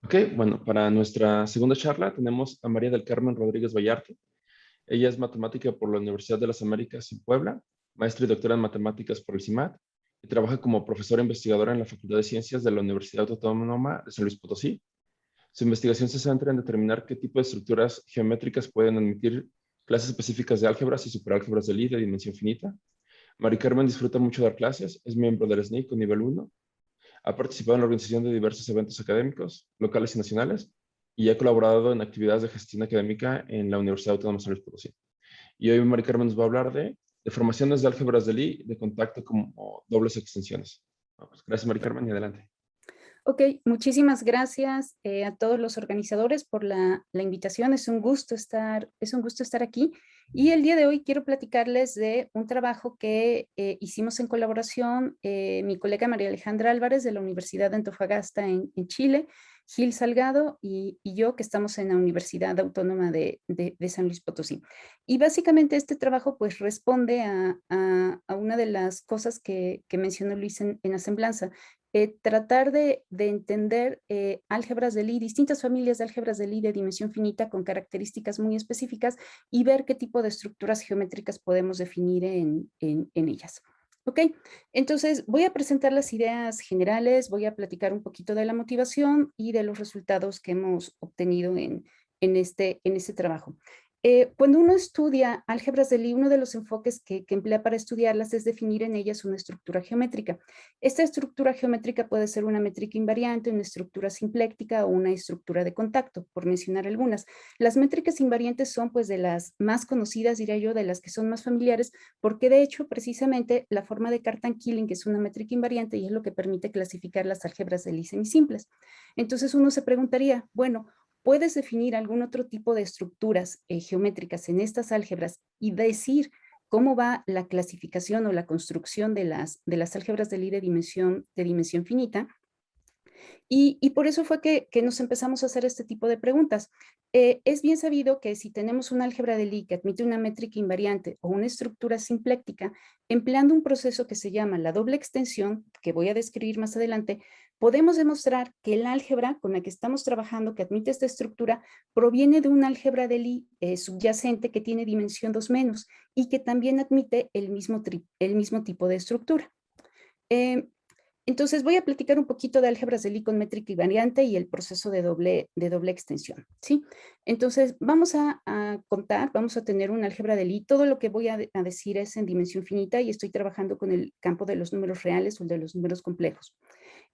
Ok, bueno, para nuestra segunda charla tenemos a María del Carmen Rodríguez Vallarte. Ella es matemática por la Universidad de las Américas en Puebla, maestra y doctora en matemáticas por el CIMAT, y trabaja como profesora investigadora en la Facultad de Ciencias de la Universidad Autónoma de San Luis Potosí. Su investigación se centra en determinar qué tipo de estructuras geométricas pueden admitir clases específicas de álgebras y superálgebras de Lie de dimensión finita. María Carmen disfruta mucho dar clases, es miembro del SNIC con nivel 1. Ha participado en la organización de diversos eventos académicos, locales y nacionales, y ha colaborado en actividades de gestión académica en la Universidad Autónoma de San Luis Potosí. Y hoy Mari Carmen nos va a hablar de deformaciones de álgebras de Lie de contacto como dobles extensiones. Pues, gracias, Mari Carmen, y adelante. Ok, muchísimas gracias a todos los organizadores por la invitación. Es un gusto estar aquí. Y el día de hoy quiero platicarles de un trabajo que hicimos en colaboración mi colega María Alejandra Álvarez de la Universidad de Antofagasta en Chile, Gil Salgado y yo que estamos en la Universidad Autónoma de San Luis Potosí. Y básicamente este trabajo pues responde a una de las cosas que mencionó Luis en la semblanza. Tratar de entender álgebras de Lie, distintas familias de álgebras de Lie de dimensión finita con características muy específicas y ver qué tipo de estructuras geométricas podemos definir en ellas. ¿Ok? Entonces voy a presentar las ideas generales, voy a platicar un poquito de la motivación y de los resultados que hemos obtenido en este trabajo. Cuando uno estudia álgebras de Lie, uno de los enfoques que emplea para estudiarlas es definir en ellas una estructura geométrica. Esta estructura geométrica puede ser una métrica invariante, una estructura simpléctica o una estructura de contacto, por mencionar algunas. Las métricas invariantes son pues de las más conocidas, diría yo, de las que son más familiares, porque de hecho precisamente la forma de Cartan-Killing es una métrica invariante y es lo que permite clasificar las álgebras de Lie semisimples. Entonces uno se preguntaría, bueno, ¿puedes definir algún otro tipo de estructuras geométricas en estas álgebras y decir cómo va la clasificación o la construcción de las álgebras de Lie de dimensión finita? Y por eso fue que nos empezamos a hacer este tipo de preguntas. Es bien sabido que si tenemos una álgebra de Lie que admite una métrica invariante o una estructura simpléctica, empleando un proceso que se llama la doble extensión, que voy a describir más adelante, podemos demostrar que el álgebra con la que estamos trabajando, que admite esta estructura, proviene de una álgebra de Lie subyacente que tiene dimensión 2 menos y que también admite el mismo tipo de estructura. Eh, entonces voy a platicar un poquito de álgebras de Lie con métrica invariante y el proceso de doble extensión, ¿sí? Entonces vamos a contar, vamos a tener una álgebra de Lie. Todo lo que voy a decir es en dimensión finita y estoy trabajando con el campo de los números reales o el de los números complejos.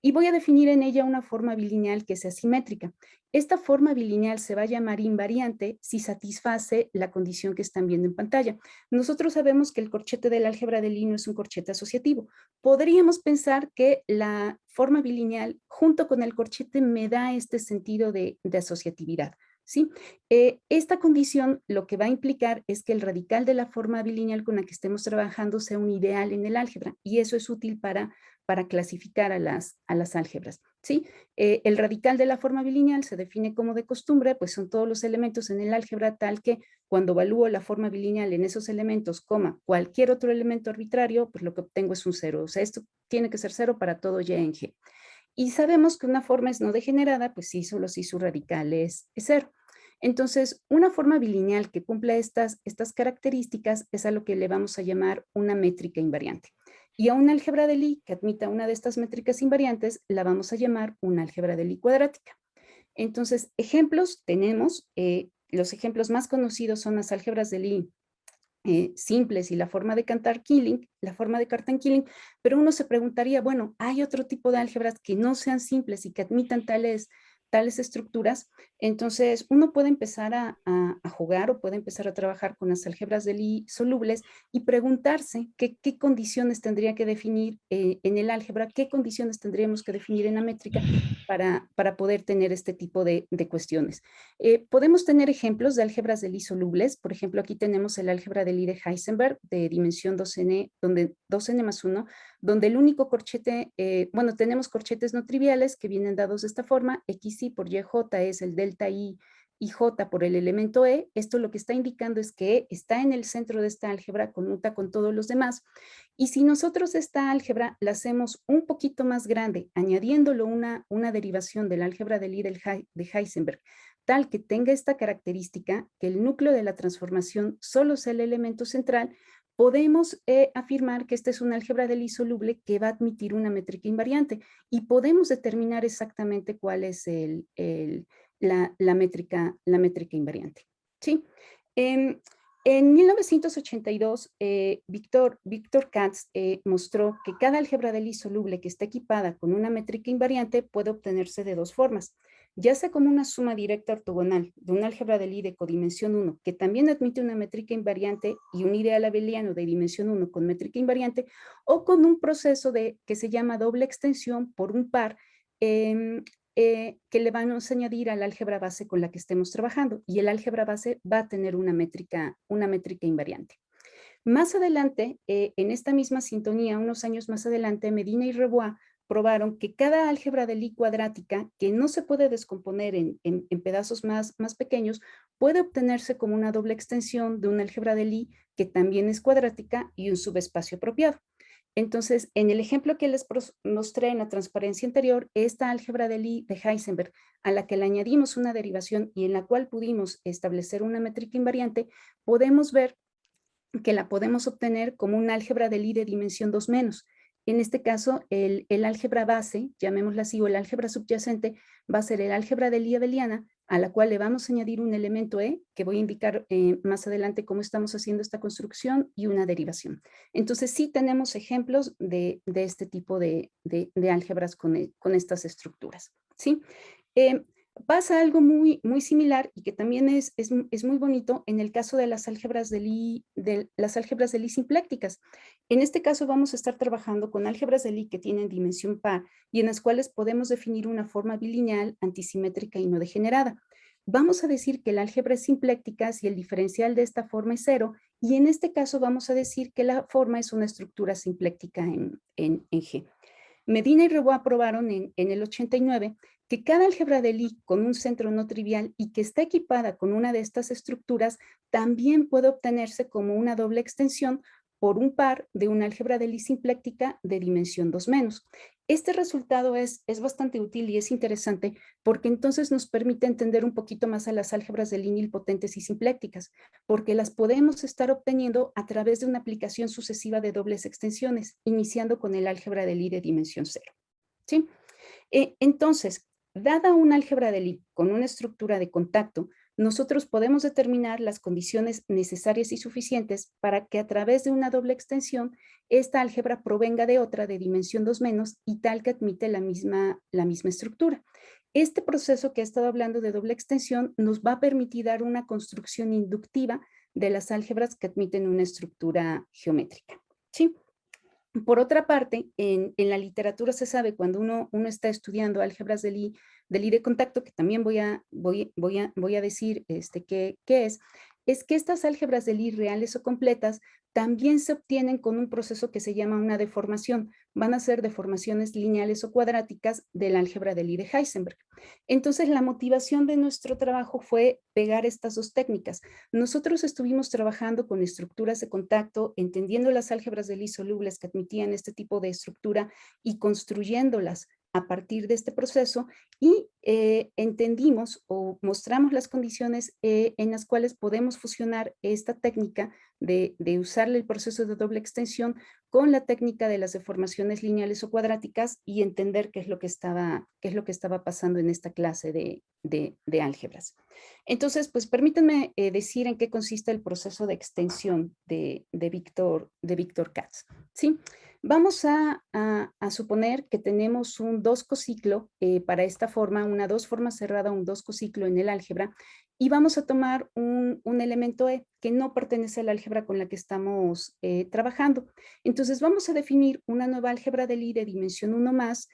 Y voy a definir en ella una forma bilineal que sea simétrica. Esta forma bilineal se va a llamar invariante si satisface la condición que están viendo en pantalla. Nosotros sabemos que el corchete del álgebra de Lie no es un corchete asociativo. Podríamos pensar que la forma bilineal junto con el corchete me da este sentido de asociatividad, ¿sí? Esta condición lo que va a implicar es que el radical de la forma bilineal con la que estemos trabajando sea un ideal en el álgebra y eso es útil para clasificar a las álgebras, ¿sí? El radical de la forma bilineal se define como de costumbre, pues son todos los elementos en el álgebra tal que cuando evalúo la forma bilineal en esos elementos, coma, cualquier otro elemento arbitrario, pues lo que obtengo es un cero. O sea, esto tiene que ser cero para todo y en G. Y sabemos que una forma es no degenerada, pues sí, solo si su radical es cero. Entonces, una forma bilineal que cumpla estas características es a lo que le vamos a llamar una métrica invariante. Y a una álgebra de Lie que admita una de estas métricas invariantes la vamos a llamar una álgebra de Lie cuadrática. Entonces, ejemplos tenemos, los ejemplos más conocidos son las álgebras de Lie simples y la forma de Cartan-Killing, pero uno se preguntaría, bueno, ¿hay otro tipo de álgebras que no sean simples y que admitan tales estructuras? Entonces, uno puede empezar a jugar o puede empezar a trabajar con las álgebras de Lie solubles y preguntarse qué condiciones tendría que definir en el álgebra, qué condiciones tendríamos que definir en la métrica para poder tener este tipo de cuestiones. Podemos tener ejemplos de álgebras de Lie solubles. Por ejemplo, aquí tenemos el álgebra de Lie de Heisenberg de dimensión 2n, donde 2n más 1, donde el único corchete, bueno, tenemos corchetes no triviales que vienen dados de esta forma. XY por YJ es el delta I y J por el elemento E, esto lo que está indicando es que E está en el centro de esta álgebra, conmuta con todos los demás. Y si nosotros esta álgebra la hacemos un poquito más grande, añadiéndolo una derivación del álgebra de Lie de Heisenberg, tal que tenga esta característica, que el núcleo de la transformación solo sea el elemento central, podemos afirmar que esta es una álgebra de Lie soluble que va a admitir una métrica invariante y podemos determinar exactamente cuál es la métrica invariante. ¿Sí? En 1982, Victor Katz mostró que cada álgebra de Lie soluble que está equipada con una métrica invariante puede obtenerse de dos formas, ya sea como una suma directa ortogonal de un álgebra de Lie de codimensión 1, que también admite una métrica invariante y un ideal abeliano de dimensión 1 con métrica invariante, o con un proceso que se llama doble extensión por un par que le vamos a añadir al álgebra base con la que estemos trabajando, y el álgebra base va a tener una métrica invariante. Más adelante, en esta misma sintonía, unos años más adelante, Medina y Rebois probaron que cada álgebra de Lie cuadrática, que no se puede descomponer en pedazos más pequeños, puede obtenerse como una doble extensión de una álgebra de Lie que también es cuadrática y un subespacio apropiado. Entonces, en el ejemplo que les mostré en la transparencia anterior, esta álgebra de Lie de Heisenberg, a la que le añadimos una derivación y en la cual pudimos establecer una métrica invariante, podemos ver que la podemos obtener como un álgebra de Lie de dimensión 2 menos. En este caso, el álgebra base, llamémosla así, o el álgebra subyacente, va a ser el álgebra de Lie abeliana, a la cual le vamos a añadir un elemento E, que voy a indicar más adelante cómo estamos haciendo esta construcción, y una derivación. Entonces, sí tenemos ejemplos de este tipo de álgebras con estas estructuras, ¿sí? Pasa algo muy similar y que también es muy bonito en el caso de las álgebras de Lie, simplécticas. En este caso vamos a estar trabajando con álgebras de Lie que tienen dimensión par y en las cuales podemos definir una forma bilineal, antisimétrica y no degenerada. Vamos a decir que la álgebra es simpléctica si el diferencial de esta forma es cero, y en este caso vamos a decir que la forma es una estructura simpléctica en G. Medina y Rebois probaron en el 89 que cada álgebra de Lie con un centro no trivial y que está equipada con una de estas estructuras también puede obtenerse como una doble extensión por un par de una álgebra de Lie simpléctica de dimensión 2 menos. Este resultado es bastante útil y es interesante porque entonces nos permite entender un poquito más a las álgebras de Lie nilpotentes y simplécticas, porque las podemos estar obteniendo a través de una aplicación sucesiva de dobles extensiones, iniciando con el álgebra de Lie de dimensión 0. ¿Sí? Entonces, dada una álgebra de Lie con una estructura de contacto, nosotros podemos determinar las condiciones necesarias y suficientes para que a través de una doble extensión, esta álgebra provenga de otra de dimensión 2 menos y tal que admite la misma estructura. Este proceso que he estado hablando de doble extensión nos va a permitir dar una construcción inductiva de las álgebras que admiten una estructura geométrica. ¿Sí? Por otra parte, en la literatura se sabe cuando uno está estudiando álgebras de Lie de contacto, que también voy a decir qué es que estas álgebras de Lie reales o completas también se obtienen con un proceso que se llama una deformación. Van a ser deformaciones lineales o cuadráticas del álgebra de Lie de Heisenberg. Entonces, la motivación de nuestro trabajo fue pegar estas dos técnicas. Nosotros estuvimos trabajando con estructuras de contacto, entendiendo las álgebras de Lie solubles que admitían este tipo de estructura y construyéndolas a partir de este proceso, y entendimos o mostramos las condiciones en las cuales podemos fusionar esta técnica de usarle el proceso de doble extensión con la técnica de las deformaciones lineales o cuadráticas y entender qué es lo que estaba pasando en esta clase de álgebras. Entonces, pues permítanme decir en qué consiste el proceso de extensión de Victor Katz. ¿Sí? Vamos a suponer que tenemos un 2 cociclo para esta forma, una 2 forma cerrada, un 2 cociclo en el álgebra, y vamos a tomar un elemento E que no pertenece a la álgebra con la que estamos trabajando. Entonces vamos a definir una nueva álgebra de Lie de dimensión 1 más,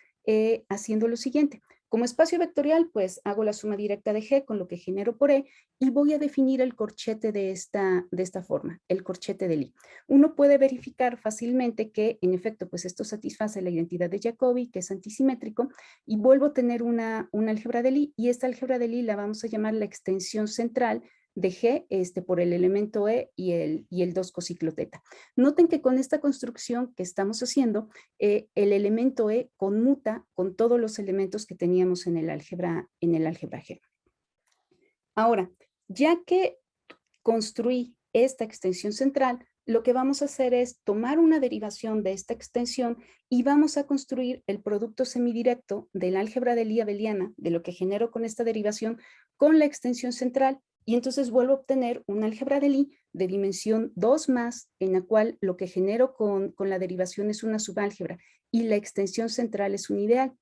haciendo lo siguiente. Como espacio vectorial, pues hago la suma directa de G con lo que genero por E y voy a definir el corchete de esta forma, el corchete de Lie. Uno puede verificar fácilmente que, en efecto, pues esto satisface la identidad de Jacobi, que es antisimétrico, y vuelvo a tener una álgebra de Lie, y esta álgebra de Lie la vamos a llamar la extensión central de G por el elemento E y el 2 ciclo teta. Noten que con esta construcción que estamos haciendo, el elemento E conmuta con todos los elementos que teníamos en el álgebra G. Ahora, ya que construí esta extensión central, lo que vamos a hacer es tomar una derivación de esta extensión y vamos a construir el producto semidirecto del álgebra de Lie abeliana, de lo que genero con esta derivación, con la extensión central. Y entonces vuelvo a obtener un álgebra de Lie de dimensión 2 más, en la cual lo que genero con la derivación es una subálgebra y la extensión central es un ideal.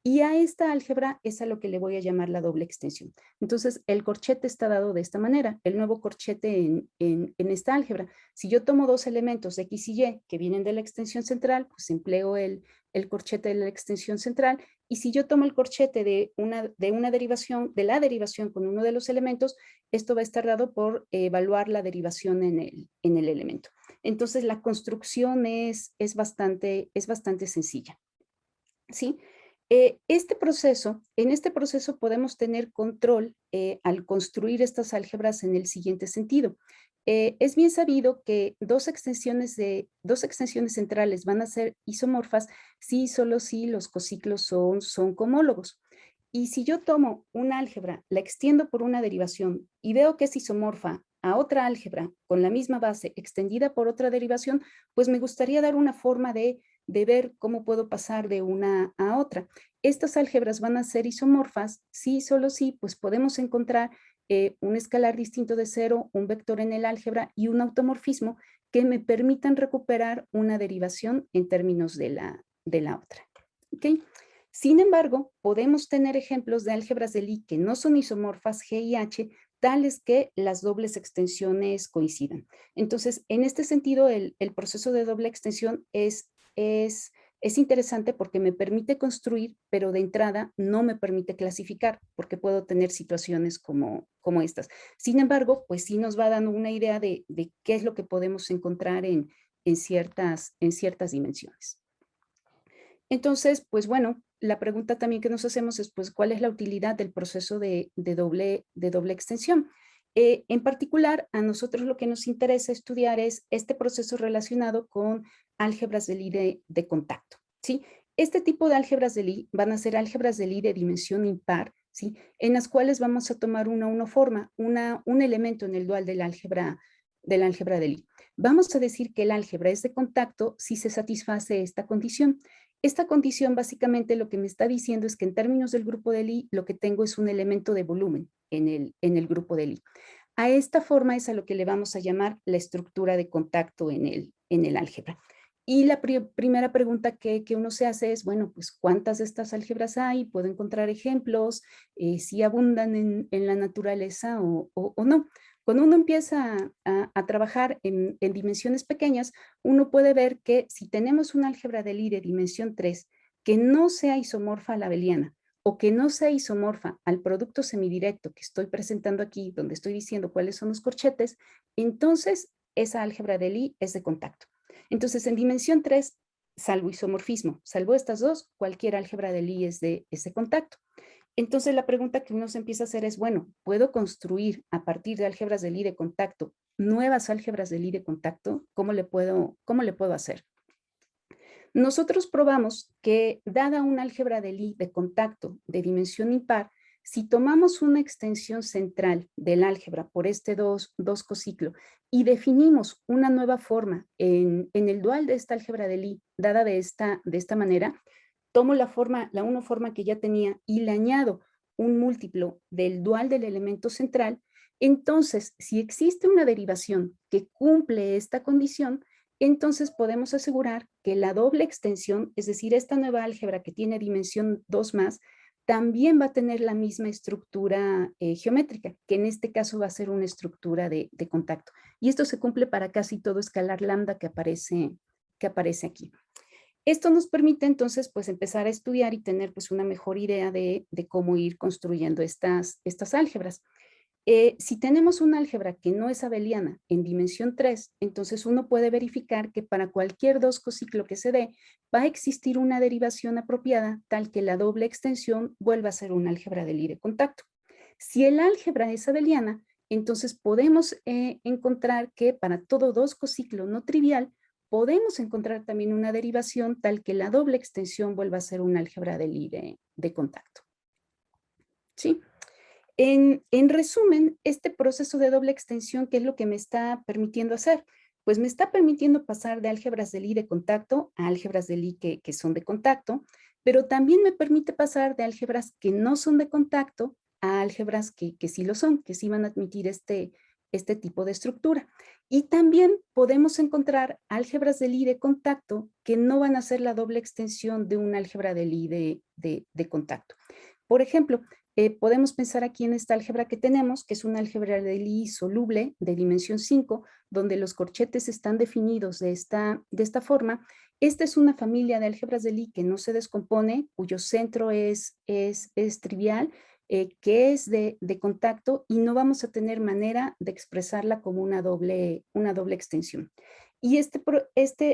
Y a esta álgebra es a lo que le voy a llamar la doble extensión. Entonces, el corchete está dado de esta manera, el nuevo corchete en esta álgebra. Si yo tomo dos elementos X y Y que vienen de la extensión central, pues empleo el corchete de la extensión central. Y si yo tomo el corchete de una derivación, de la derivación con uno de los elementos, esto va a estar dado por evaluar la derivación en el elemento. Entonces, la construcción es bastante sencilla, ¿sí? En este proceso podemos tener control al construir estas álgebras en el siguiente sentido. Es bien sabido que dos extensiones centrales van a ser isomorfas si y solo si los cociclos son cohomólogos. Y si yo tomo una álgebra, la extiendo por una derivación y veo que es isomorfa a otra álgebra con la misma base extendida por otra derivación, pues me gustaría dar una forma de ver cómo puedo pasar de una a otra. Estas álgebras van a ser isomorfas, sí, solo sí, pues podemos encontrar un escalar distinto de cero, un vector en el álgebra y un automorfismo que me permitan recuperar una derivación en términos de la otra. ¿Okay? Sin embargo, podemos tener ejemplos de álgebras de Lie que no son isomorfas G y H, tales que las dobles extensiones coincidan. Entonces, en este sentido, el proceso de doble extensión es interesante porque me permite construir, pero de entrada no me permite clasificar, porque puedo tener situaciones como estas. Sin embargo, pues sí nos va dando una idea de qué es lo que podemos encontrar en ciertas dimensiones. Entonces, pues bueno, la pregunta también que nos hacemos es, pues, ¿cuál es la utilidad del proceso de doble extensión? En particular, a nosotros lo que nos interesa estudiar es este proceso relacionado con álgebras de Lie de contacto, ¿sí? Este tipo de álgebras de Lie van a ser álgebras de Lie de dimensión impar, ¿sí? En las cuales vamos a tomar una uniforma, un elemento en el dual del álgebra de Lie. Vamos a decir que el álgebra es de contacto si se satisface esta condición. Esta condición básicamente lo que me está diciendo es que en términos del grupo de Lie, lo que tengo es un elemento de volumen en el grupo de Lie. A esta forma es a lo que le vamos a llamar la estructura de contacto en el álgebra. Y la primera pregunta que uno se hace es, bueno, pues ¿cuántas de estas álgebras hay? ¿Puedo encontrar ejemplos? ¿Si abundan en la naturaleza o no? Cuando uno empieza a trabajar en dimensiones pequeñas, uno puede ver que si tenemos una álgebra de Lie de dimensión 3 que no sea isomorfa a la abeliana o que no sea isomorfa al producto semidirecto que estoy presentando aquí, donde estoy diciendo cuáles son los corchetes, entonces esa álgebra de Lie es de contacto. Entonces, en dimensión 3, salvo isomorfismo, salvo estas dos, cualquier álgebra de Lie es de contacto. Entonces la pregunta que uno se empieza a hacer es, bueno, ¿puedo construir a partir de álgebras de Lie de contacto nuevas álgebras de Lie de contacto? ¿Cómo le puedo hacer? Nosotros probamos que dada una álgebra de Lie de contacto de dimensión impar, si tomamos una extensión central del álgebra por este 2 cociclo y definimos una nueva forma en el dual de esta álgebra de Lie dada de esta manera, tomo la forma que ya tenía y le añado un múltiplo del dual del elemento central, entonces si existe una derivación que cumple esta condición, entonces podemos asegurar que la doble extensión, es decir, esta nueva álgebra que tiene dimensión 2 más, también va a tener la misma estructura geométrica, que en este caso va a ser una estructura de contacto. Y esto se cumple para casi todo escalar lambda que aparece aquí. Esto nos permite entonces pues empezar a estudiar y tener pues una mejor idea de cómo ir construyendo estas álgebras. Si tenemos una álgebra que no es abeliana en dimensión 3, entonces uno puede verificar que para cualquier dos cociclo que se dé, va a existir una derivación apropiada tal que la doble extensión vuelva a ser una álgebra de Lie de contacto. Si el álgebra es abeliana, entonces podemos encontrar que para todo dos cociclo no trivial, podemos encontrar también una derivación tal que la doble extensión vuelva a ser una álgebra de Lie de contacto. ¿Sí? En resumen, este proceso de doble extensión, ¿qué es lo que me está permitiendo hacer? Pues me está permitiendo pasar de álgebras de Lie de contacto a álgebras de Lie que son de contacto, pero también me permite pasar de álgebras que no son de contacto a álgebras que sí lo son, que sí van a admitir este tipo de estructura. Y también podemos encontrar álgebras de Lie de contacto que no van a ser la doble extensión de una álgebra de Lie de contacto. Por ejemplo, podemos pensar aquí en esta álgebra que tenemos, que es una álgebra de Lie soluble de dimensión 5, donde los corchetes están definidos de esta forma. Esta es una familia de álgebras de Lie que no se descompone, cuyo centro es trivial, que es de contacto y no vamos a tener manera de expresarla como una doble extensión. Y este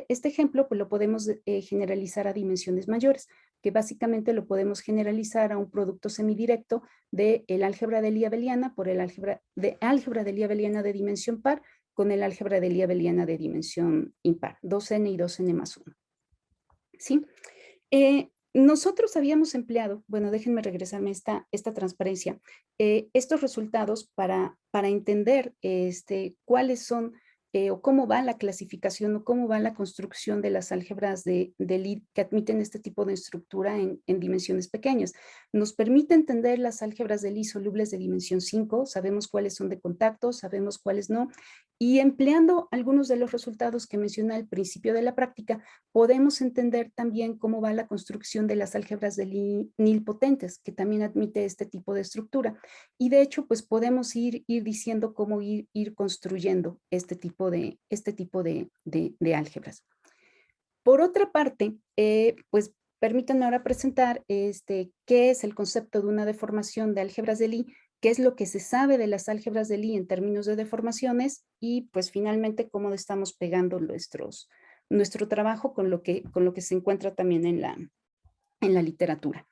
ejemplo pues, lo podemos generalizar a dimensiones mayores, que básicamente lo podemos generalizar a un producto semidirecto del álgebra de Lie abeliana por el álgebra de Lie abeliana de dimensión par con el álgebra de Lie abeliana de dimensión impar, 2n y 2n más 1. ¿Sí? Nosotros habíamos empleado, bueno, déjenme regresarme esta transparencia, estos resultados para entender cuáles son o cómo va la clasificación o cómo va la construcción de las álgebras de Lie que admiten este tipo de estructura en dimensiones pequeñas. Nos permite entender las álgebras de Lie solubles de dimensión 5, sabemos cuáles son de contacto, sabemos cuáles no, y empleando algunos de los resultados que mencioné al principio de la práctica, podemos entender también cómo va la construcción de las álgebras de Lie nilpotentes, que también admite este tipo de estructura. Y de hecho, pues podemos ir diciendo cómo ir construyendo este tipo de álgebras. Por otra parte, pues permítanme ahora presentar qué es el concepto de una deformación de álgebras de Lie, qué es lo que se sabe de las álgebras de Lie en términos de deformaciones y pues finalmente cómo estamos pegando nuestro trabajo con lo que se encuentra también en la literatura.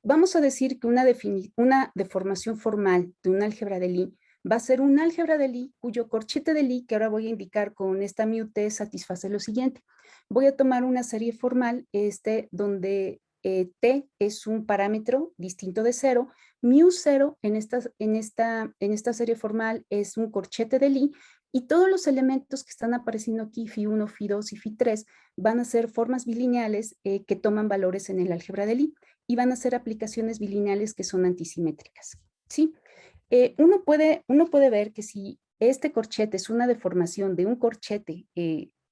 Vamos a decir que una deformación formal de un álgebra de Lie va a ser un álgebra de Lie cuyo corchete de Lie, que ahora voy a indicar con esta μt, satisface lo siguiente. Voy a tomar una serie formal donde t es un parámetro distinto de 0, μ0 en esta serie formal es un corchete de Lie y todos los elementos que están apareciendo aquí, φ1, φ2 y φ3, van a ser formas bilineales que toman valores en el álgebra de Lie y van a ser aplicaciones bilineales que son antisimétricas, ¿sí? Uno puede ver que si este corchete es una deformación de un corchete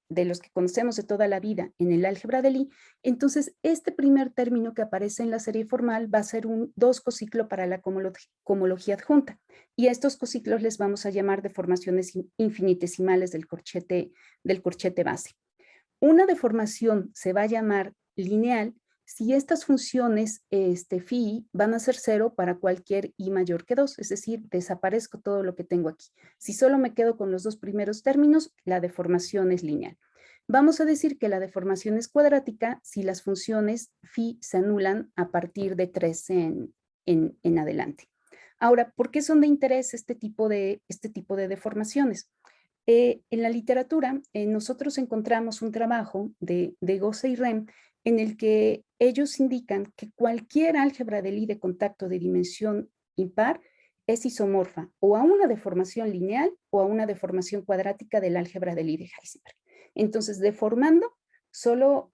de los que conocemos de toda la vida en el álgebra de Lie, entonces este primer término que aparece en la serie formal va a ser un 2 cociclo para la cohomología adjunta. Y a estos cociclos les vamos a llamar deformaciones infinitesimales del corchete base. Una deformación se va a llamar lineal si estas funciones phi van a ser 0 para cualquier i mayor que 2, es decir, desaparezco todo lo que tengo aquí. Si solo me quedo con los dos primeros términos, la deformación es lineal. Vamos a decir que la deformación es cuadrática si las funciones phi se anulan a partir de 3 en adelante. Ahora, ¿por qué son de interés este tipo de deformaciones? En la literatura, nosotros encontramos un trabajo de Gose y Rem en el que ellos indican que cualquier álgebra de Lie de contacto de dimensión impar es isomorfa o a una deformación lineal o a una deformación cuadrática del álgebra de Lie de Heisenberg. Entonces, deformando, solo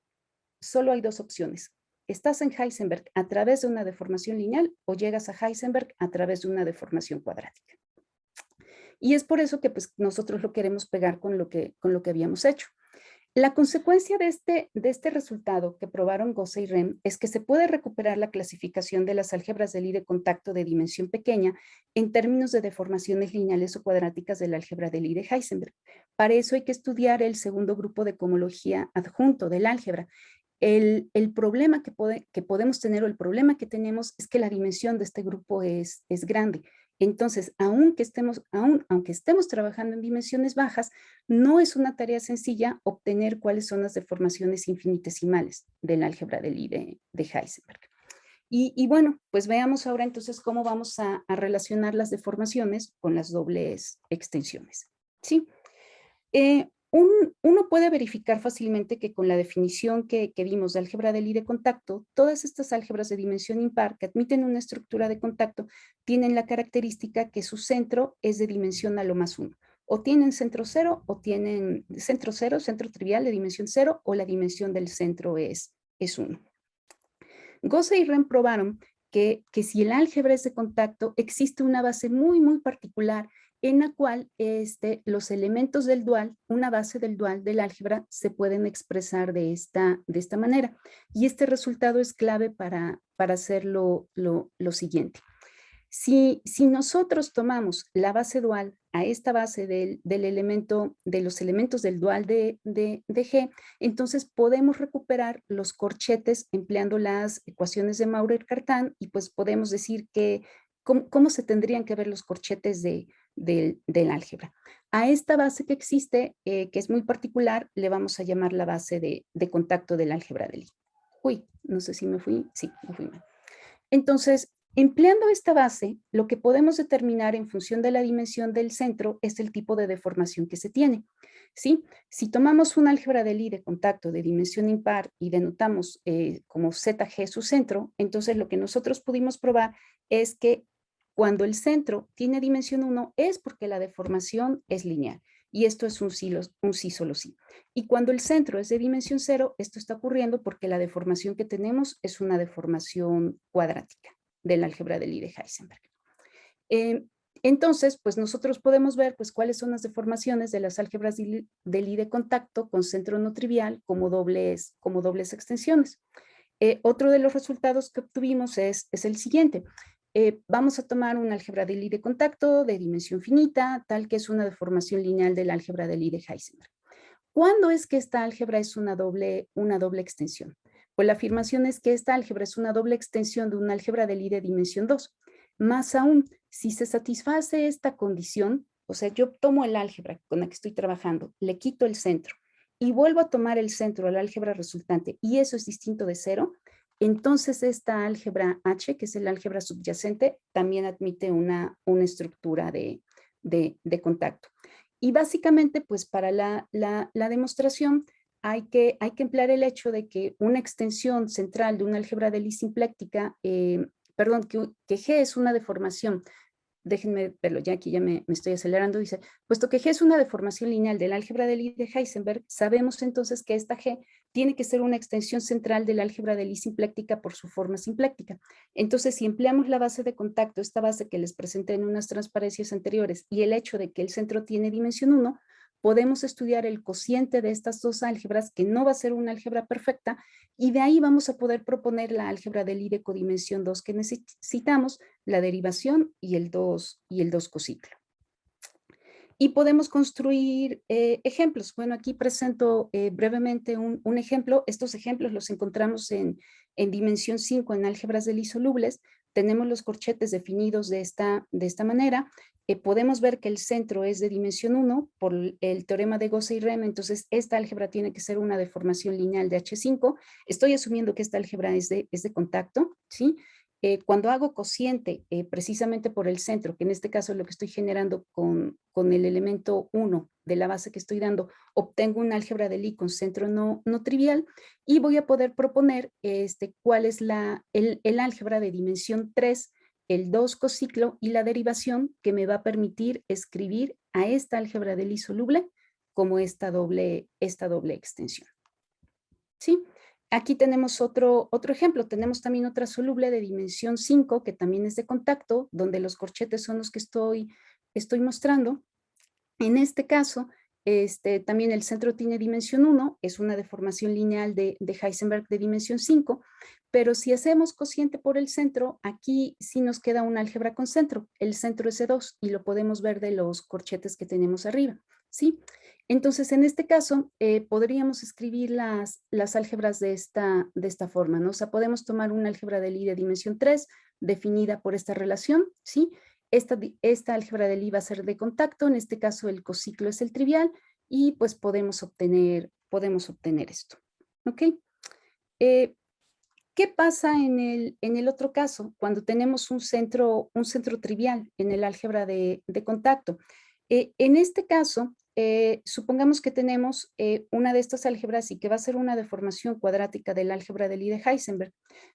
hay dos opciones. Estás en Heisenberg a través de una deformación lineal o llegas a Heisenberg a través de una deformación cuadrática. Y es por eso que pues, nosotros lo queremos pegar con lo que habíamos hecho. La consecuencia de este resultado que probaron Gose y Rem es que se puede recuperar la clasificación de las álgebras de Lie de contacto de dimensión pequeña en términos de deformaciones lineales o cuadráticas del álgebra de Lie de Heisenberg. Para eso hay que estudiar el segundo grupo de cohomología adjunto del álgebra. El problema que podemos tener, o el problema que tenemos, es que la dimensión de este grupo es grande. Entonces, aunque estemos trabajando en dimensiones bajas, no es una tarea sencilla obtener cuáles son las deformaciones infinitesimales del álgebra de Lie de Heisenberg. Y bueno, pues veamos ahora entonces cómo vamos a relacionar las deformaciones con las dobles extensiones. ¿Sí? Uno puede verificar fácilmente que con la definición que vimos de álgebra de Lie de contacto, todas estas álgebras de dimensión impar que admiten una estructura de contacto tienen la característica que su centro es de dimensión a lo más 1. O tienen centro cero, o tienen centro cero, centro trivial de dimensión 0, o la dimensión del centro es 1. Gose y Ren probaron que si el álgebra es de contacto, existe una base muy, muy particular en la cual los elementos del dual, una base del dual del álgebra, se pueden expresar de esta manera. Y este resultado es clave para hacer lo siguiente. Si nosotros tomamos la base dual a esta base de los elementos del dual de G, entonces podemos recuperar los corchetes empleando las ecuaciones de Maurer-Cartan, y pues podemos decir que cómo se tendrían que ver los corchetes del álgebra. A esta base que existe, que es muy particular, le vamos a llamar la base de contacto del álgebra de Lie. Uy, no sé si me fui. Sí, me fui mal. Entonces, empleando esta base, lo que podemos determinar en función de la dimensión del centro es el tipo de deformación que se tiene. ¿Sí? Si tomamos un álgebra de Lie de contacto de dimensión impar y denotamos como ZG su centro, entonces lo que nosotros pudimos probar es que cuando el centro tiene dimensión 1 es porque la deformación es lineal. Y esto es un sí solo sí. Y cuando el centro es de dimensión 0, esto está ocurriendo porque la deformación que tenemos es una deformación cuadrática del álgebra de Lie de Heisenberg. Entonces, pues nosotros podemos ver pues cuáles son las deformaciones de las álgebras de Lie de contacto con centro no trivial como dobles extensiones. Otro de los resultados que obtuvimos es el siguiente. Vamos a tomar un álgebra de Lie de contacto de dimensión finita, tal que es una deformación lineal del álgebra de Lie de Heisenberg. ¿Cuándo es que esta álgebra es una doble extensión? Pues la afirmación es que esta álgebra es una doble extensión de un álgebra de Lie de dimensión 2. Más aún, si se satisface esta condición, o sea, yo tomo el álgebra con la que estoy trabajando, le quito el centro y vuelvo a tomar el centro, la álgebra resultante, y eso es distinto de 0, entonces esta álgebra H, que es el álgebra subyacente, también admite una estructura de contacto. Y básicamente, pues para la demostración hay que emplear el hecho de que una extensión central de una álgebra de Lie simpléctica, que G es una deformación. Déjenme verlo, ya aquí ya me estoy acelerando. Dice, puesto que G es una deformación lineal del álgebra de Lie de Heisenberg, sabemos entonces que esta G tiene que ser una extensión central del álgebra de Lie simpléctica por su forma simpléctica. Entonces, si empleamos la base de contacto, esta base que les presenté en unas transparencias anteriores, y el hecho de que el centro tiene dimensión 1, podemos estudiar el cociente de estas dos álgebras, que no va a ser una álgebra perfecta, y de ahí vamos a poder proponer la álgebra de Lie de codimensión 2 que necesitamos, la derivación y el 2 cociclo. Y podemos construir ejemplos. Bueno, aquí presento brevemente un ejemplo. Estos ejemplos los encontramos en dimensión 5 en álgebras de Lie solubles. Tenemos los corchetes definidos de esta manera. Podemos ver que el centro es de dimensión 1 por el teorema de Gose y Rem, entonces esta álgebra tiene que ser una deformación lineal de H5. Estoy asumiendo que esta álgebra es de contacto, ¿sí? Cuando hago cociente precisamente por el centro, que en este caso es lo que estoy generando con el elemento 1 de la base que estoy dando, obtengo un álgebra de Lie con centro no trivial, y voy a poder proponer cuál es el álgebra de dimensión 3, el 2 cociclo y la derivación que me va a permitir escribir a esta álgebra de Lie soluble como esta doble extensión. ¿Sí? Aquí tenemos otro ejemplo. Tenemos también otra soluble de dimensión 5 que también es de contacto, donde los corchetes son los que estoy mostrando. En este caso, también el centro tiene dimensión 1, es una deformación lineal de Heisenberg de dimensión 5, pero si hacemos cociente por el centro, aquí sí nos queda un álgebra con centro. El centro es E2 y lo podemos ver de los corchetes que tenemos arriba, ¿sí? Entonces, en este caso, podríamos escribir las álgebras de esta forma, ¿no? O sea, podemos tomar una álgebra de Lie de dimensión 3, definida por esta relación, ¿sí? Esta álgebra de Lie va a ser de contacto, en este caso el cociclo es el trivial, y pues podemos obtener esto, ¿ok? ¿Qué pasa en el otro caso, cuando tenemos un centro trivial en el álgebra de contacto? En este caso, supongamos que tenemos una de estas álgebras y que va a ser una deformación cuadrática del álgebra de Lie de Heisenberg.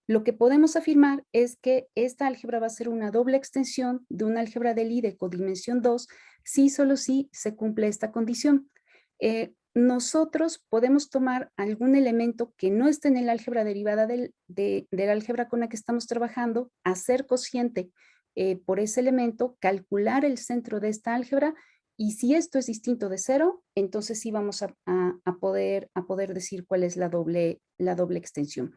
Lo que podemos afirmar es que esta álgebra va a ser una doble extensión de una álgebra de Lie de codimensión 2, si solo si se cumple esta condición. Nosotros podemos tomar algún elemento que no esté en el álgebra derivada del álgebra con la que estamos trabajando, hacer cociente por ese elemento, calcular el centro de esta álgebra, y si esto es distinto de 0, entonces sí vamos a poder decir cuál es la doble extensión.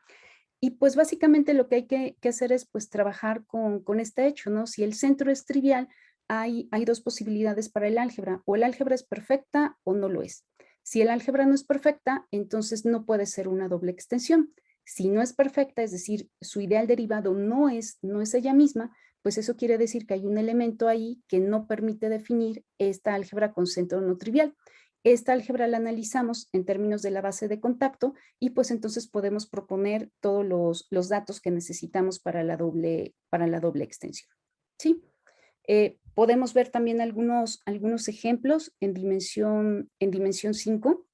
Y pues básicamente lo que hay que hacer es pues trabajar con este hecho, ¿no? Si el centro es trivial, hay dos posibilidades para el álgebra: o el álgebra es perfecta o no lo es. Si el álgebra no es perfecta, entonces no puede ser una doble extensión. Si no es perfecta, es decir, su ideal derivado no es ella misma, pues eso quiere decir que hay un elemento ahí que no permite definir esta álgebra con centro no trivial. Esta álgebra la analizamos en términos de la base de contacto y pues entonces podemos proponer todos los datos que necesitamos para la doble extensión, ¿sí? Podemos ver también algunos ejemplos en dimensión 5,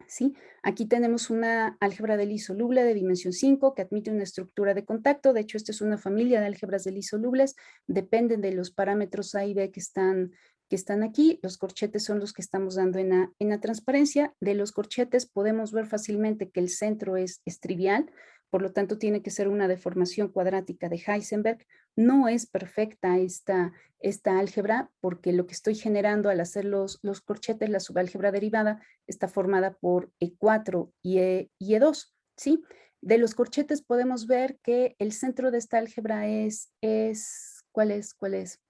¿sí? Aquí tenemos una álgebra de Lie soluble de dimensión 5 que admite una estructura de contacto. De hecho, esta es una familia de álgebras de Lie solubles, dependen de los parámetros A y B que están aquí. Los corchetes son los que estamos dando en la transparencia. De los corchetes podemos ver fácilmente que el centro es trivial, por lo tanto tiene que ser una deformación cuadrática de Heisenberg. No es perfecta esta álgebra, porque lo que estoy generando al hacer los corchetes, la subálgebra derivada, está formada por E4 y E2, ¿sí? De los corchetes podemos ver que el centro de esta álgebra es ¿cuál es?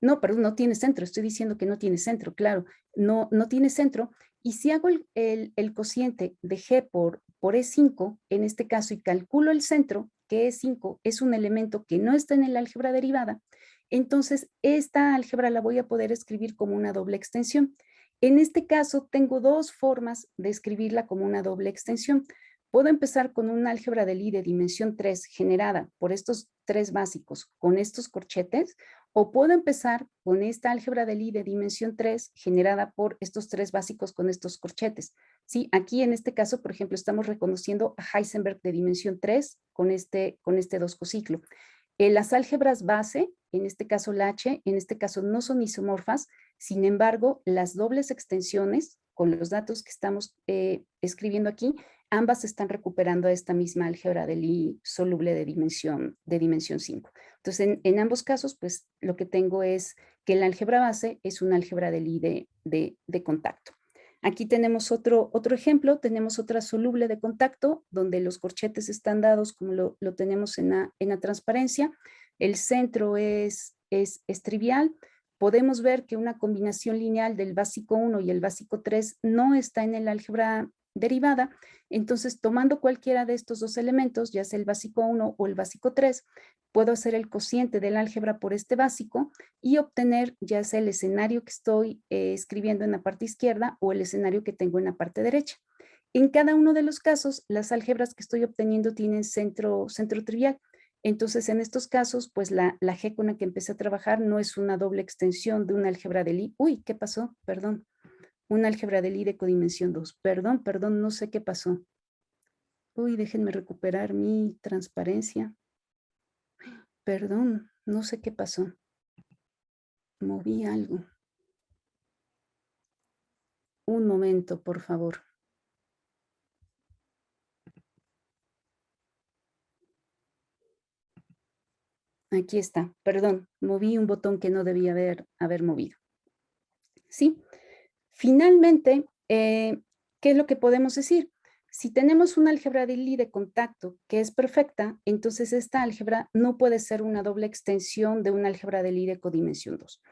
No, perdón, no tiene centro, estoy diciendo que no tiene centro, claro, no tiene centro. Y si hago el cociente de G por E5, en este caso, y calculo el centro, que E5 es un elemento que no está en el álgebra derivada, entonces esta álgebra la voy a poder escribir como una doble extensión. En este caso, tengo dos formas de escribirla como una doble extensión. Puedo empezar con un álgebra de Lie de dimensión 3 generada por estos tres básicos con estos corchetes, o puedo empezar con esta álgebra de Lie de dimensión 3 generada por estos tres básicos con estos corchetes. Sí, aquí en este caso, por ejemplo, estamos reconociendo a Heisenberg de dimensión 3 con este 2 cociclo. Las álgebras base, en este caso la H, en este caso no son isomorfas. Sin embargo, las dobles extensiones, con los datos que estamos escribiendo aquí, ambas están recuperando esta misma álgebra de Lie soluble de dimensión 5. Entonces, en ambos casos, pues lo que tengo es que la álgebra base es una álgebra de Lie de contacto. Aquí tenemos otro ejemplo, tenemos otra soluble de contacto, donde los corchetes están dados como lo tenemos en la transparencia. El centro es trivial. Podemos ver que una combinación lineal del básico 1 y el básico 3 no está en el álgebra derivada. Entonces, tomando cualquiera de estos dos elementos, ya sea el básico 1 o el básico 3, puedo hacer el cociente del álgebra por este básico y obtener ya sea el escenario que estoy escribiendo en la parte izquierda o el escenario que tengo en la parte derecha. En cada uno de los casos, las álgebras que estoy obteniendo tienen centro trivial. Entonces, en estos casos, pues la G con la que empecé a trabajar no es una doble extensión de una álgebra de Lie. Uy, ¿qué pasó? Perdón. Una álgebra de Lie de codimensión 2. Perdón, no sé qué pasó. Uy, déjenme recuperar mi transparencia. Perdón, no sé qué pasó. Moví algo. Un momento, por favor. Aquí está, perdón, moví un botón que no debía haber movido. ¿Sí? Finalmente, ¿qué es lo que podemos decir? Si tenemos una álgebra de Lie de contacto que es perfecta, entonces esta álgebra no puede ser una doble extensión de una álgebra de Lie de codimensión 2.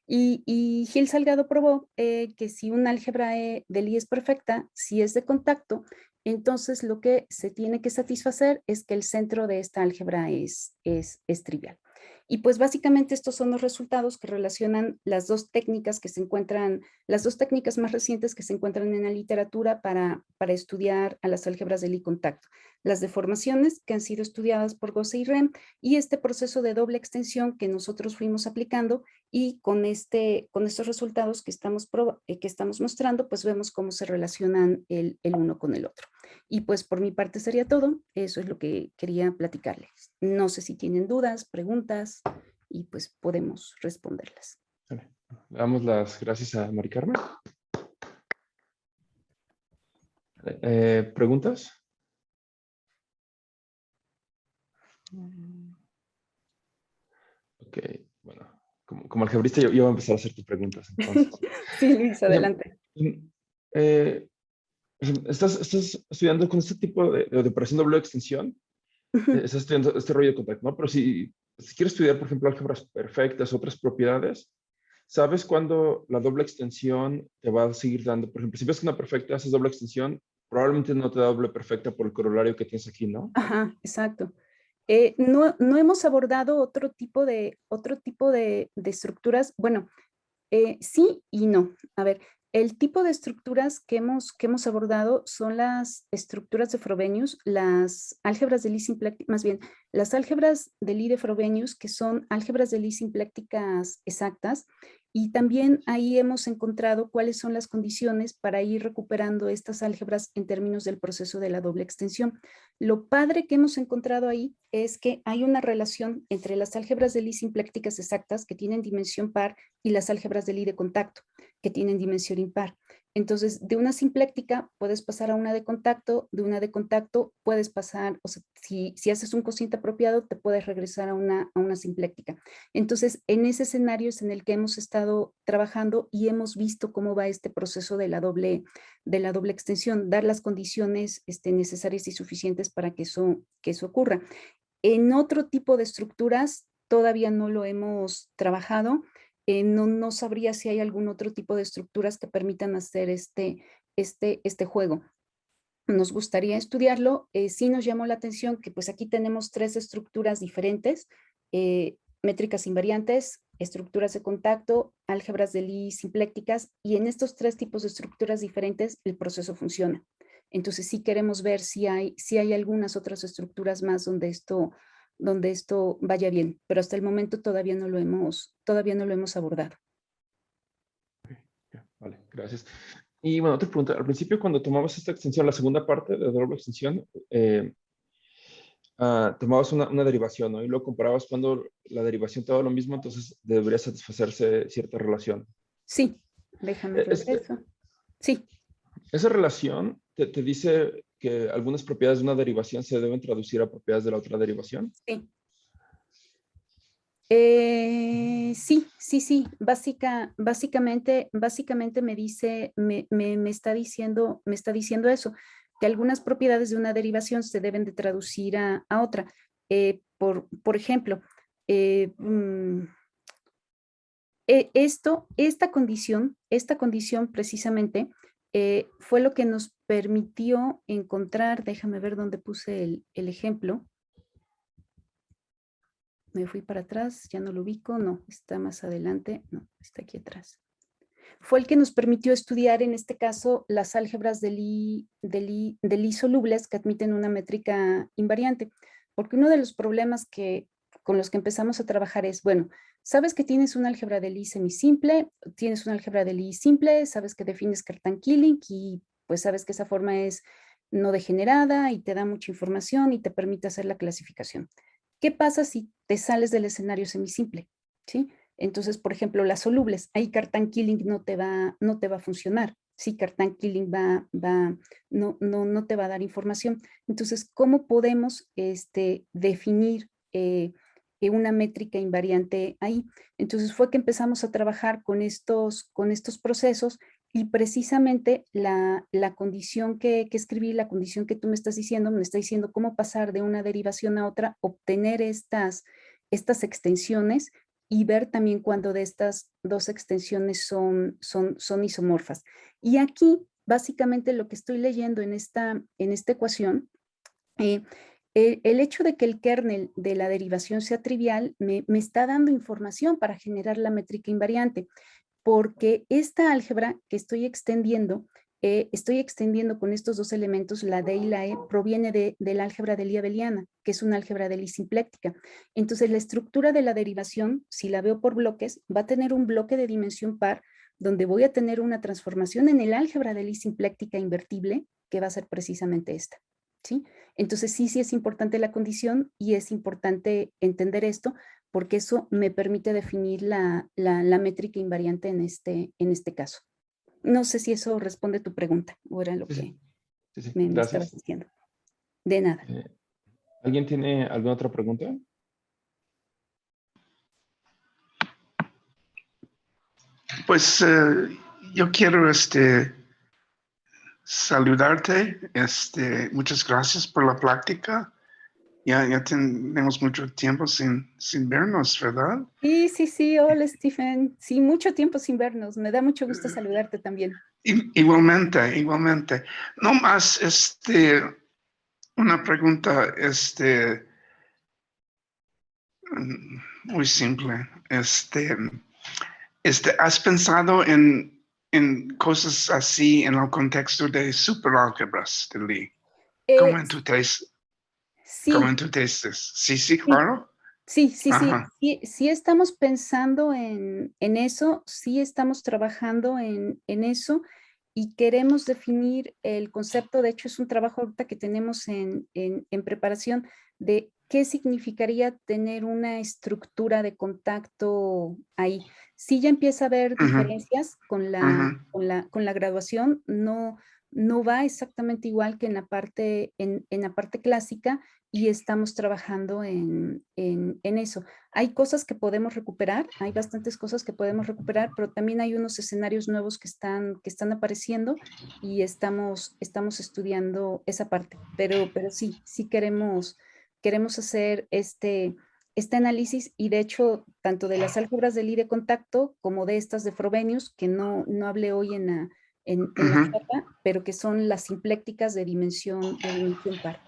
Y Gil Salgado probó que si una álgebra de Lie es perfecta, si es de contacto, entonces lo que se tiene que satisfacer es que el centro de esta álgebra es trivial. Y pues básicamente estos son los resultados que relacionan las dos técnicas que se encuentran, las dos técnicas más recientes que se encuentran en la literatura para estudiar a las álgebras de Lie contacto. Las deformaciones que han sido estudiadas por Gose y Rem y este proceso de doble extensión que nosotros fuimos aplicando y con estos resultados que estamos mostrando, pues vemos cómo se relacionan el uno con el otro. Y pues por mi parte sería todo. Eso es lo que quería platicarles. No sé si tienen dudas, preguntas y pues podemos responderlas. Vale. Le damos las gracias a Mari Carmen. ¿Preguntas? Ok, bueno, como algebrista yo voy a empezar a hacerte preguntas entonces. Sí, Luis, adelante. Eh, ¿Estás estudiando con este tipo de operación doble extensión? Estás estudiando este rollo de contacto, ¿no? Pero si quieres estudiar, por ejemplo, álgebras perfectas, otras propiedades, ¿sabes cuándo la doble extensión te va a seguir dando? Por ejemplo, si ves que una perfecta haces doble extensión, probablemente no te da doble perfecta por el corolario que tienes aquí, ¿no? Ajá, exacto. No hemos abordado otro tipo de estructuras. Bueno, sí y no. A ver, el tipo de estructuras que hemos abordado son las estructuras de Frobenius, las álgebras de Lie simplécticas, más bien, las álgebras de Lie de Frobenius, que son álgebras de Lie simplécticas exactas, y también ahí hemos encontrado cuáles son las condiciones para ir recuperando estas álgebras en términos del proceso de la doble extensión. Lo padre que hemos encontrado ahí es que hay una relación entre las álgebras de Lie simplécticas exactas que tienen dimensión par y las álgebras de Lie de contacto que tienen dimensión impar. Entonces, de una simpléctica puedes pasar a una de contacto, de una de contacto puedes pasar, o sea, si haces un cociente apropiado, te puedes regresar a una simpléctica. Entonces, en ese escenario es en el que hemos estado trabajando y hemos visto cómo va este proceso de la doble extensión, dar las condiciones necesarias y suficientes para que eso ocurra. En otro tipo de estructuras todavía no lo hemos trabajado. No sabría si hay algún otro tipo de estructuras que permitan hacer este juego. Nos gustaría estudiarlo. Sí nos llamó la atención que pues aquí tenemos tres estructuras diferentes, métricas invariantes, estructuras de contacto, álgebras de Lie simplécticas, y en estos tres tipos de estructuras diferentes el proceso funciona. Entonces sí queremos ver si hay algunas otras estructuras más donde esto vaya bien, pero hasta el momento todavía no lo hemos abordado. Vale, gracias. Y bueno, otra pregunta. Al principio, cuando tomabas esta extensión, la segunda parte de doble extensión, tomabas una derivación, ¿no? Y luego comparabas cuando la derivación te daba lo mismo, entonces debería satisfacerse cierta relación. Sí, déjame regreso. Sí. Esa relación te dice que algunas propiedades de una derivación se deben traducir a propiedades de la otra derivación. Sí. Sí. Básicamente me dice, me está diciendo eso, que algunas propiedades de una derivación se deben de traducir a otra. Por ejemplo, esta condición precisamente fue lo que nos permitió encontrar, déjame ver dónde puse el ejemplo. Me fui para atrás, ya no lo ubico, no, está más adelante, no, está aquí atrás. Fue el que nos permitió estudiar en este caso las álgebras de Lie solubles que admiten una métrica invariante, porque uno de los problemas con los que empezamos a trabajar es, bueno, sabes que tienes una álgebra de Lie semisimple, tienes una álgebra de Lie simple, sabes que defines Cartan-Killing y pues sabes que esa forma es no degenerada y te da mucha información y te permite hacer la clasificación. ¿Qué pasa si te sales del escenario semisimple? ¿Sí? Entonces, por ejemplo, las solubles, ahí Cartan-Killing no te va a funcionar. Sí, Cartan-Killing no te va a dar información. Entonces, ¿cómo podemos definir una métrica invariante ahí? Entonces, fue que empezamos a trabajar con estos procesos Y precisamente la condición que escribí, la condición que tú me está diciendo cómo pasar de una derivación a otra, obtener estas extensiones y ver también cuándo de estas dos extensiones son isomorfas. Y aquí, básicamente, lo que estoy leyendo en esta ecuación, el hecho de que el kernel de la derivación sea trivial me está dando información para generar la métrica invariante, porque esta álgebra que estoy extendiendo con estos dos elementos, la D y la E, proviene del álgebra de Lie-Abeliana, que es una álgebra de Lie simpléctica. Entonces, la estructura de la derivación, si la veo por bloques, va a tener un bloque de dimensión par, donde voy a tener una transformación en el álgebra de Lie simpléctica invertible, que va a ser precisamente esta, ¿sí? Entonces, sí es importante la condición y es importante entender esto, porque eso me permite definir la métrica invariante en este caso. No sé si eso responde a tu pregunta o era lo que Sí. me estabas Gracias. diciendo. De nada. ¿Alguien tiene alguna otra pregunta? Pues yo quiero saludarte. Muchas gracias por la plática. Ya tenemos mucho tiempo sin vernos, ¿verdad? Sí. Hola, Stephen. Sí, mucho tiempo sin vernos. Me da mucho gusto saludarte también. Igualmente. No más, una pregunta, muy simple. ¿Has pensado en cosas así en el contexto de superálgebras de Lie? ¿Cómo en tu tesis? ¿Cómo en Sí. tu tesis? Sí, claro. Sí. Ajá. Sí estamos pensando en eso, sí estamos trabajando en eso y queremos definir el concepto. De hecho, es un trabajo ahorita que tenemos en preparación de qué significaría tener una estructura de contacto ahí. Sí ya empieza a haber diferencias con la graduación, no va exactamente igual que en la parte clásica, y estamos trabajando en eso. Hay cosas que podemos recuperar, hay bastantes cosas que podemos recuperar, pero también hay unos escenarios nuevos que están apareciendo y estamos estudiando esa parte. Pero sí queremos hacer este análisis, y de hecho, tanto de las álgebras de Lie de contacto como de estas de Frobenius, que no hablé hoy en la charla, pero que son las simplécticas de dimensión par.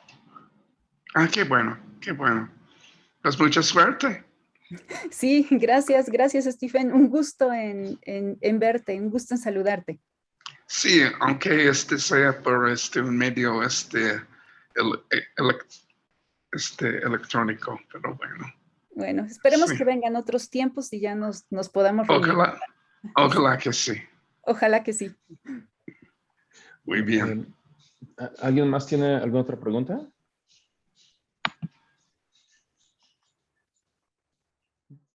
Ah, qué bueno. Pues mucha suerte. Sí, gracias, Stephen. Un gusto en verte, un gusto en saludarte. Sí, aunque sea por un medio electrónico, pero bueno. Bueno, esperemos Sí. que vengan otros tiempos y ya nos podamos reunir. Ojalá que sí. Ojalá que sí. Muy bien. ¿Alguien más tiene alguna otra pregunta?